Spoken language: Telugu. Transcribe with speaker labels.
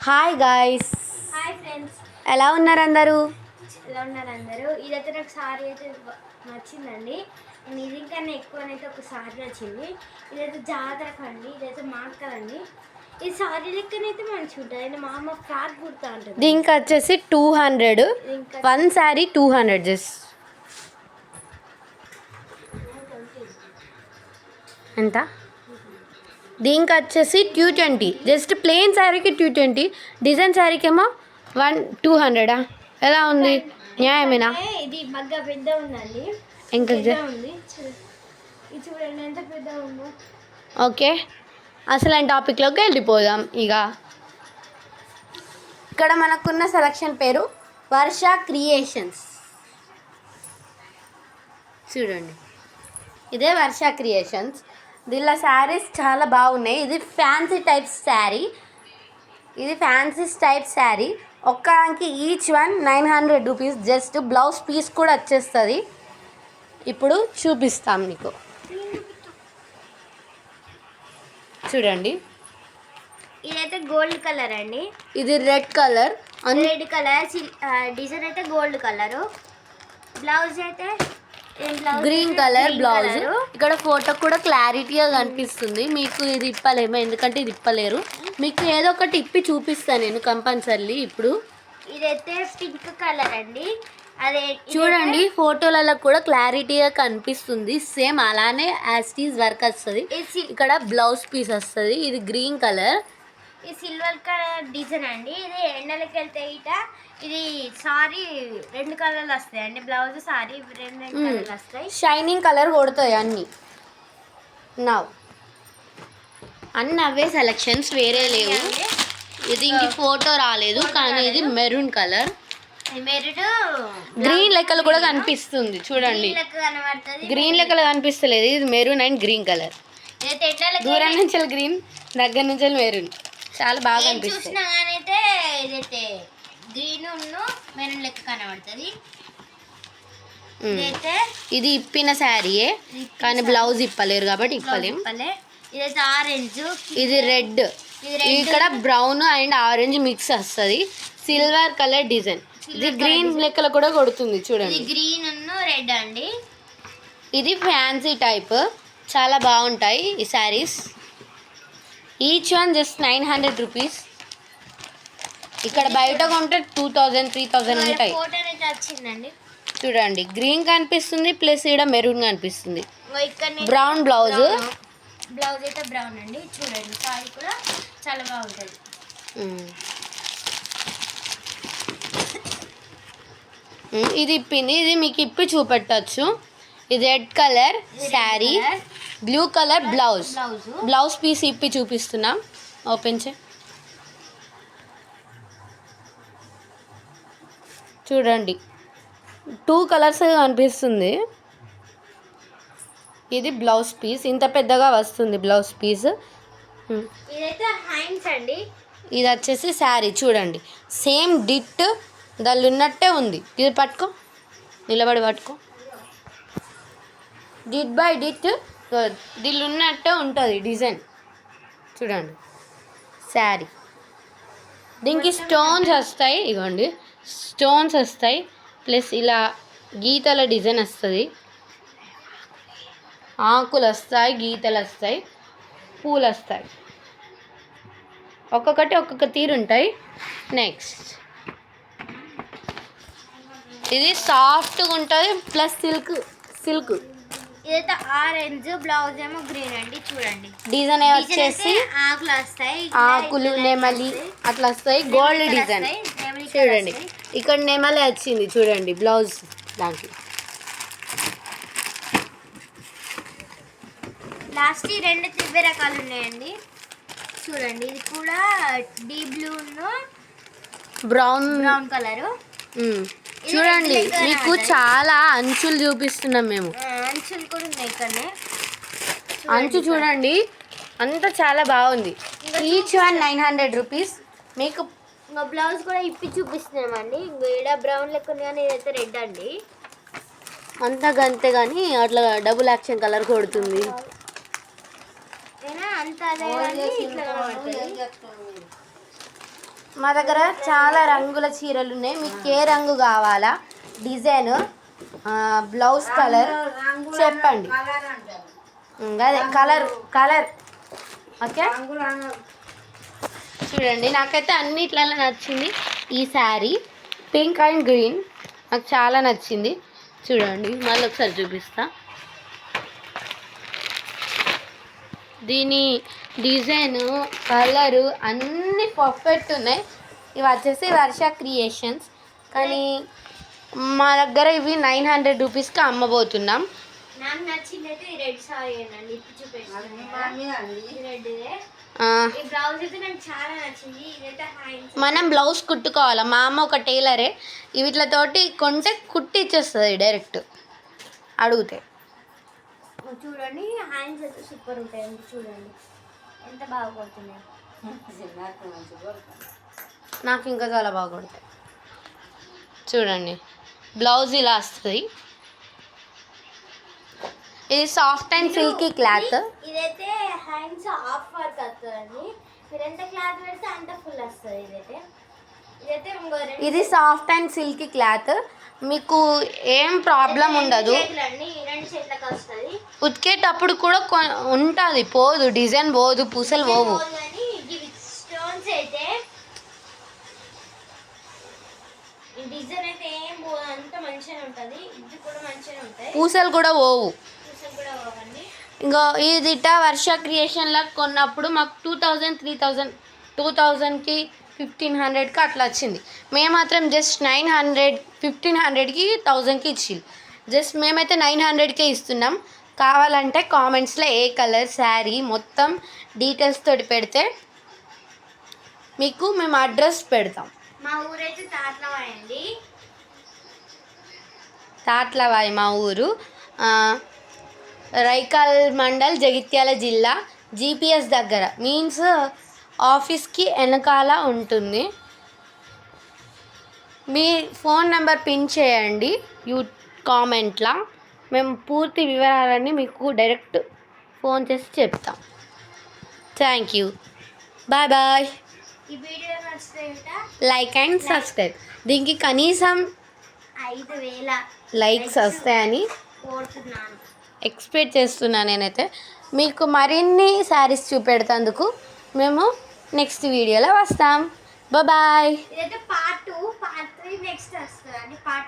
Speaker 1: హాయ్ గాయ్స్,
Speaker 2: హాయ్ ఫ్రెండ్స్,
Speaker 1: ఎలా ఉన్నారు అందరూ?
Speaker 2: ఇదైతే నాకు సారీ అయితే నచ్చిందండి. నేను ఇది ఇంకా ఎక్కువనైతే ఒక సారీ నచ్చింది. ఇదైతే జాతరకు అండి, ఇదైతే మాటలండి. ఈ సారీ లెక్కనైతే మంచిగా ఉంటుంది. మా అమ్మ ఫ్రాక్ కుర్తా ఉంటుంది.
Speaker 1: దీనికి వచ్చేసి 200, వన్ శారీ 200 జస్ట్. ఎంత? దీనికి వచ్చేసి 220 జస్ట్. ప్లెయిన్ శారీకి 220, డిజైన్ శారీకి ఏమో 200. ఎలా ఉంది? న్యాయమేనా?
Speaker 2: ఇది మగ్గ పెద్ద ఉందండి.
Speaker 1: ఇంకా
Speaker 2: ఉంది చూడండి ఎంత పెద్ద ఉందో.
Speaker 1: ఓకే, అసలు టాపిక్లోకి వెళ్ళిపోదాం. ఇక్కడ మనకున్న సెలక్షన్ పేరు వర్ష క్రియేషన్స్. చూడండి, ఇదే వర్ష క్రియేషన్స్. దీనిలో శారీస్ చాలా బాగున్నాయి. ఇది ఫ్యాన్సీ టైప్ శారీ. ఒక్కదానికి each one 900 rupees just. Blouse piece కూడా వచ్చేస్తుంది. ఇప్పుడు చూపిస్తాం మీకు. చూడండి,
Speaker 2: ఇదైతే గోల్డ్ కలర్ అండి.
Speaker 1: ఇది రెడ్ కలర్.
Speaker 2: డిజైన్ అయితే గోల్డ్ కలరు. బ్లౌజ్ అయితే
Speaker 1: గ్రీన్ కలర్ బ్లౌజ్. ఇక్కడ ఫోటో కూడా క్లారిటీగా కనిపిస్తుంది. మీకు ఇది ఇప్పలేమో, ఎందుకంటే ఇది ఇప్పలేరు. మీకు ఏదో ఒకటి ఇప్పి చూపిస్తాను నేను కంపల్సరీ. ఇప్పుడు
Speaker 2: ఇదైతే పింక్ కలర్ అండి. అదే
Speaker 1: చూడండి, ఫోటోలలో కూడా క్లారిటీగా కనిపిస్తుంది. సేమ్ అలానే యాస్టీస్ వర్క్ వస్తుంది. ఇక్కడ బ్లౌజ్ పీస్ వస్తుంది. ఇది గ్రీన్ కలర్.
Speaker 2: ఇది సిల్వర్ కలర్ డిజైన్ అండి. ఇది ఎండలకి వెళ్తే ఇది సారీ 2 కలర్లు వస్తాయి అండి. బ్లౌజ్ సారీ 2 కలర్లు వస్తాయి.
Speaker 1: షైనింగ్ కలర్ కొడతాయి అన్నీ. అన్నీ అవే సెలెక్షన్స్, వేరే లేవు. ఇది ఇంక ఫోటో రాలేదు, కానీ ఇది మెరూన్ కలర్. గ్రీన్ లెక్కలు కూడా కనిపిస్తుంది. చూడండి, గ్రీన్ లెక్కలు కనిపిస్తలేదు. ఇది మెరూన్ అండ్ గ్రీన్ కలర్. దూరం నుంచి గ్రీన్, దగ్గర నుంచి మెరూన్. చాలా బాగా అనిపిస్తుంది.
Speaker 2: ఇదైతే గ్రీన్ మెరూన్ లెక్క కనబడుతుంది.
Speaker 1: ఇది ఇప్పిన శారీయే, కానీ బ్లౌజ్ ఇప్పలేరు కాబట్టి ఇప్పలేం.
Speaker 2: ఇదైతే ఆరెంజ్,
Speaker 1: ఇది రెడ్. ఇక్కడ బ్రౌన్ అండ్ ఆరెంజ్ మిక్స్ వస్తుంది. Silver colour design. ఇది గ్రీన్ లెక్కలు కూడా కొడుతుంది. చూడండి,
Speaker 2: గ్రీన్ రెడ్ అండి.
Speaker 1: ఇది ఫ్యాన్సీ టైప్. చాలా బాగుంటాయి ఈ saris. Each one just 900 rupees. ఇక్కడ బయట కొంటే 2000, 3000 ఉంటాయి. చూడండి, గ్రీన్ కనిపిస్తుంది, ప్లస్ ఇక్కడ మెరూన్ కనిపిస్తుంది. బ్రౌన్ బ్లౌజ్
Speaker 2: అయితే బ్రౌన్ అండి. చూడండి, సారీ కూడా చాలా బాగుంటుంది.
Speaker 1: ఇది ఇప్పింది. ఇది మీకు ఇప్పి చూపెట్టచ్చు. ఇది red colour sari, blue colour blouse piece ఇప్పి చూపిస్తున్నాం. ఓపెన్ చే. చూడండి, 2 కలర్స్ కనిపిస్తుంది. ఇది బ్లౌజ్ పీస్, ఇంత పెద్దగా వస్తుంది బ్లౌజ్ పీస్.
Speaker 2: ఇదైతే హ్యాండ్స్ అండి.
Speaker 1: ఇది వచ్చేసి శారీ. చూడండి, సేమ్ డిట్ దాళ్ళు ఉన్నట్టే ఉంది. ఇది పట్టుకో, నిలబడి పట్టుకో. డిట్ బై డిట్ దీళ్ళు ఉన్నట్టే ఉంటుంది డిజైన్. చూడండి, శారీ. దీనికి స్టోన్స్ వస్తాయి. ఇగోండి, స్టోన్స్ వస్తాయి, ప్లస్ ఇలా గీతల డిజైన్ వస్తుంది. ఆకులు వస్తాయి, గీతలు వస్తాయి, పూలు వస్తాయి. ఒక్కొక్కటి ఒక్కొక్క తీరు ఉంటాయి. నెక్స్ట్, ఇది సాఫ్ట్గా ఉంటుంది, ప్లస్ సిల్క్.
Speaker 2: ఇదైతే ఆరెంజ్, బ్లౌజ్ ఏమో గ్రీన్ అండి. చూడండి,
Speaker 1: డిజైన్ వచ్చేసి
Speaker 2: ఆకులు వస్తాయి,
Speaker 1: ఆకులు నెమలి అట్లా వస్తాయి. Gold design. చూడండి, ఇక్కడ నెమలి వచ్చింది. చూడండి, బ్లౌజ్ దాంట్లో.
Speaker 2: లాస్ట్ 2 తివ్వే రకాలు ఉన్నాయండి. చూడండి, ఇది కూడా డీప్ బ్లూ
Speaker 1: బ్రౌన్
Speaker 2: కలర్.
Speaker 1: చూడండి, మీకు చాలా అంచులు చూపిస్తున్నాం మేము.
Speaker 2: అంచులు కూడా ఉన్నాయి ఇక్కడనే.
Speaker 1: అంచు చూడండి, అంతా చాలా బాగుంది. Each one 900 rupees. మీకు
Speaker 2: బ్లౌజ్ కూడా ఇప్పి చూపిస్తున్నామండి. ఈడ బ్రౌన్ లెక్క ఉంది, కానీ ఇదైతే రెడ్ అండి.
Speaker 1: అంతా గంతే, కానీ అట్లా డబుల్ యాక్షన్ కలర్ కొడుతుంది. మా దగ్గర చాలా రంగుల చీరలు ఉన్నాయి. మీకు ఏ రంగు కావాలా, డిజైన్, బ్లౌజ్ కలర్ చెప్పండి. అదే కలర్ కలర్ ఓకే. చూడండి నాకైతే అన్నిట్లలో నచ్చింది ఈ శారీ, పింక్ అండ్ గ్రీన్ నాకు చాలా నచ్చింది. చూడండి మళ్ళీ ఒకసారి చూపిస్తా. దీని డిజైన్, కలరు అన్నీ పర్ఫెక్ట్ ఉన్నాయి. ఇవి వచ్చేసి వర్ష క్రియేషన్స్, కానీ మా దగ్గర ఇవి 900 రూపీస్కి అమ్మబోతున్నాం.
Speaker 2: నాకు నచ్చింది అయితే ఈ రెడ్ సారీ అండి, ఇప్పుడు చూపించాను రెడ్. ఈ బ్లౌజ్ అయితే నాకు చాలా నచ్చింది. ఇదైతే హ్యాండ్స్
Speaker 1: మనం బ్లౌజ్ కుట్టుకోవాలి. మా అమ్మ ఒక టైలరే, వీటితోటి కొంటే కుట్టి ఇచ్చేస్తుంది డైరెక్ట్ అడిగితే.
Speaker 2: చూడండి హ్యాండ్స్ అయితే సూపర్ ఉంటాయండి. చూడండి ఎంత బాగా కొడుతున్నాయి.
Speaker 1: నాకు ఇంకా చాలా బాగా కొడతాయి. చూడండి బ్లౌజ్ ఇలా వస్తుంది. ఇది సాఫ్ట్ అండ్ సిల్కీ క్లాత్.
Speaker 2: ఇదైతే హ్యాండ్స్ హాఫ్ వర్క్ వస్తుందండి. మీరు ఎంత క్లాత్ పెడితే అంత ఫుల్ వస్తుంది. ఇదైతే
Speaker 1: ఇది సాఫ్ట్ అండ్ సిల్కీ క్లాత్, మీకు ఏం ప్రాబ్లం ఉండదు.
Speaker 2: రెండు చేతులకు వస్తుంది.
Speaker 1: ఉతికేటప్పుడు కూడా ఉంటుంది, పోదు, డిజైన్ పోదు, పూసలు పోవు.
Speaker 2: స్టోన్స్ అయితే డిజైన్ అయితే ఏం పోదు, అంత మంచిగా ఉంటుంది. ఇది కూడా మంచిగా ఉంటాయి,
Speaker 1: పూసలు కూడా పోవు.
Speaker 2: పూసలు కూడా పోవండి.
Speaker 1: ఇంకో ఇది వర్ష క్రియేషన్లో కొన్నప్పుడు మాకు 2000, 3000, 2000కి 1500కి అట్లా వచ్చింది. మేము మాత్రం జస్ట్ 900, 1500కి 1000కి ఇచ్చింది. జస్ట్ మేమైతే 900కే ఇస్తున్నాం. కావాలంటే కామెంట్స్లో ఏ కలర్ శారీ మొత్తం డీటెయిల్స్ తోటి పెడితే మీకు మేము అడ్రస్ పెడతాం.
Speaker 2: మా ఊరైతే తాట్లవాయి అండి.
Speaker 1: తాట్లవాయి మా ఊరు, రైకాల్ మండల్, జగిత్యాల జిల్లా, జీపీఎస్ దగ్గర, మీన్స్ ఆఫీస్కి వెనకాల ఉంటుంది. మీ ఫోన్ నెంబర్ పిన్ చేయండి కామెంట్లో, మేము పూర్తి వివరాలన్నీ మీకు డైరెక్ట్ ఫోన్ చేసి చెప్తాం. Thank you, bye bye.
Speaker 2: ఈ వీడియో నచ్చితే
Speaker 1: లైక్ అండ్ సబ్స్క్రైబ్. దీనికి కనీసం
Speaker 2: 5000
Speaker 1: లైక్స్ వస్తాయని
Speaker 2: కోరుతున్నాను,
Speaker 1: ఎక్స్పెక్ట్ చేస్తున్నాను నేనైతే. మీకు మరిన్ని శారీస్ చూపెడతందుకు మేము నెక్స్ట్ వీడియోలో వస్తాం. బాయ్.
Speaker 2: ఇదైతే పార్ట్ 2, పార్ట్ 3 నెక్స్ట్ వస్తుంది అండి. పార్ట్